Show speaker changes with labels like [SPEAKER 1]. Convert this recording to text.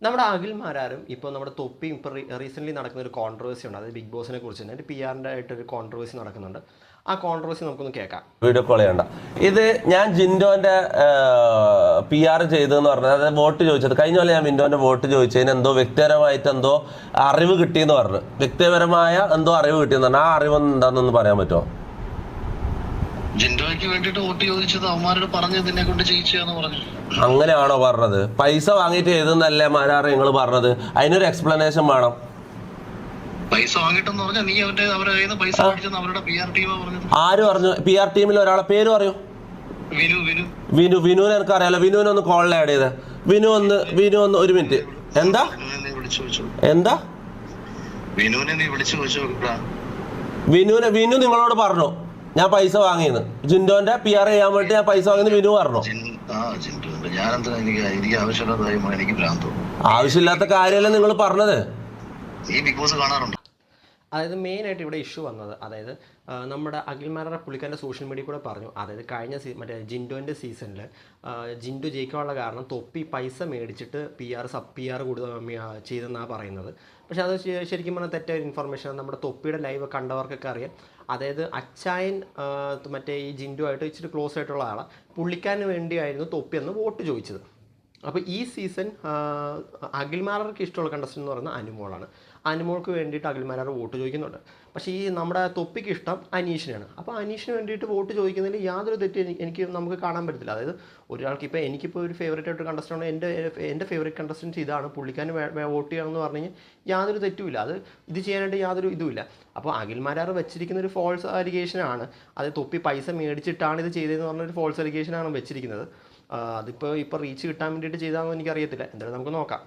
[SPEAKER 1] നമ്മുടെ അഖിൽമാരാരും ഇപ്പോൾ നമ്മുടെ തൊപ്പിയും ഇപ്പോൾ റീസെൻ്റ്ലി നടക്കുന്ന ഒരു കോൺട്രവേഴ്സി ഉണ്ട്. അതായത് ബിഗ് ബോസിനെ കുറിച്ച് തന്നെ ഒരു PR-ൻ്റെ ആയിട്ടൊരു കോൺട്രവേഴ്സി നടക്കുന്നുണ്ട്. ആ കോൺട്രവേഴ്സി നമുക്കൊന്ന് കേൾക്കാം.
[SPEAKER 2] വീഡിയോ കോൾ ചെയ്യണ്ട. ഇത് ഞാൻ ജിൻഡോന്റെ PR ചെയ്തെന്ന് പറഞ്ഞത്, അതായത് വോട്ട് ചോദിച്ചത് കഴിഞ്ഞ പോലെ ഞാൻ ജിൻഡോന്റെ വോട്ട് ചോദിച്ചതിന് എന്തോ വ്യക്തിപരമായിട്ട് എന്തോ അറിവ് കിട്ടിയെന്ന് പറഞ്ഞു. വ്യക്തിപരമായ എന്തോ അറിവ് കിട്ടിയെന്ന് പറഞ്ഞു. ആ അറിവ് എന്താണെന്നൊന്ന് പറയാൻ പറ്റുമോ?
[SPEAKER 3] ജിൻഡോയ്ക്ക് വേണ്ടിട്ട് വോട്ട് ചോദിച്ചത് അവന്മാരോട് പറഞ്ഞതിനെ കൊണ്ട് ചെയ്യിച്ചാന്ന് പറഞ്ഞു.
[SPEAKER 2] അങ്ങനെയാണോ പറഞ്ഞത്? പൈസ വാങ്ങിയിട്ട് എഴുതുന്നല്ലേ മാരാറ് നിങ്ങൾ പറഞ്ഞത്? അതിനൊരു എക്സ്പ്ലനേഷൻ വേണം.
[SPEAKER 3] പൈസ വാങ്ങിട്ടെന്ന് പറഞ്ഞാൽ നീ അവരുടെ കയ്യിൽ നിന്ന് പൈസ മേടിച്ചെന്ന് അവരുടെ PR ടീമാ പറഞ്ഞത്.
[SPEAKER 2] ആര് പറഞ്ഞു? PR ടീമിൽ ഒരാളെ പേര് പറയൂ. വിനുവിനെ എനിക്ക് അറിയാലോ. വിനുവിനെ ഒന്ന് കോളിൽ ആഡ് ചെയ്ത്. വിനു ഒന്ന് ഒരു മിനിറ്റ്. എന്താ
[SPEAKER 3] വിനുവിനെ നീ വിളിച്ചു ചോദിച്ചോ.
[SPEAKER 2] വിനു നിങ്ങളോട് പറഞ്ഞു ഞാൻ പൈസ വാങ്ങിയെന്ന്? ജിൻഡോന്റെ PR ചെയ്യാൻ വേണ്ടി ഞാൻ പൈസ വാങ്ങിയെന്ന് വിനു പറഞ്ഞു. ആവശ്യമില്ലാത്ത കാര്യമല്ലേ നിങ്ങൾ പറഞ്ഞത്?
[SPEAKER 1] അതായത് മെയിനായിട്ട് ഇവിടെ ഇഷ്യൂ വന്നത്, അതായത് നമ്മുടെ അഖിൽമാരുടെ പുള്ളിക്കാരൻ്റെ സോഷ്യൽ മീഡിയ കൂടെ പറഞ്ഞു. അതായത് കഴിഞ്ഞ മറ്റേ ജിൻഡോൻ്റെ സീസണിൽ ജിൻഡോ ജയിക്കാനുള്ള കാരണം തൊപ്പി പൈസ മേടിച്ചിട്ട് PR ചെയ്തെന്നാണ് പറയുന്നത്. പക്ഷേ അത് ശരിക്കും പറഞ്ഞാൽ തെറ്റായ ഇൻഫർമേഷൻ. നമ്മുടെ തൊപ്പിയുടെ ലൈവ് കണ്ടവർക്കൊക്കെ അറിയാം. അതായത് അച്ചായൻ മറ്റേ ഈ ജിൻഡോ ആയിട്ട് ഇച്ചിരി ക്ലോസ് ആയിട്ടുള്ള ആളാണ്. പുള്ളിക്കാരന് വേണ്ടിയായിരുന്നു തൊപ്പി എന്ന് വോട്ട് ചോദിച്ചത്. അപ്പോൾ ഈ സീസൺ അഖിൽമാർക്ക് ഇഷ്ടമുള്ള കണ്ടസ്റ്റൻ്റ് എന്ന് പറയുന്നത് അനുമോളാണ്. അനുമോൾക്ക് വേണ്ടിയിട്ട് അഖിൽമാരാർ വോട്ട് ചോദിക്കുന്നുണ്ട്. പക്ഷേ ഈ നമ്മുടെ തൊപ്പിക്ക് ഇഷ്ടം അനീഷിനാണ്. അപ്പോൾ അനീഷിന് വേണ്ടിയിട്ട് വോട്ട് ചോദിക്കുന്നതിൽ യാതൊരു തെറ്റ് നമുക്ക് കാണാൻ പറ്റത്തില്ല. അതായത് ഒരാൾക്ക് ഇപ്പോൾ എനിക്കിപ്പോൾ ഒരു ഫേവറേറ്റ് ആയിട്ട് കണ്ടസ്റ്റൻ്റ് എൻ്റെ ഫേവറേറ്റ് കണ്ടസ്റ്റൻസ് ഇതാണ്, പുള്ളിക്കാരന് വോട്ട് ചെയ്യണമെന്ന് പറഞ്ഞു കഴിഞ്ഞാൽ യാതൊരു തെറ്റുമില്ല. അത് ഇത് ചെയ്യാനായിട്ട് യാതൊരു ഇതുമില്ല. അപ്പോൾ അഖിൽമാരാർ വെച്ചിരിക്കുന്ന ഒരു ഫോൾസ് അലിഗേഷനാണ്. അത് തൊപ്പി പൈസ മേടിച്ചിട്ടാണ് ഇത് ചെയ്തതെന്ന് പറഞ്ഞൊരു ഫോൾസ് അലിഗേഷനാണ് വെച്ചിരിക്കുന്നത്. അതിപ്പോൾ റീച്ച് കിട്ടാൻ വേണ്ടിയിട്ട് ചെയ്താണെന്ന് എനിക്കറിയത്തില്ല. എന്തായാലും നമുക്ക് നോക്കാം.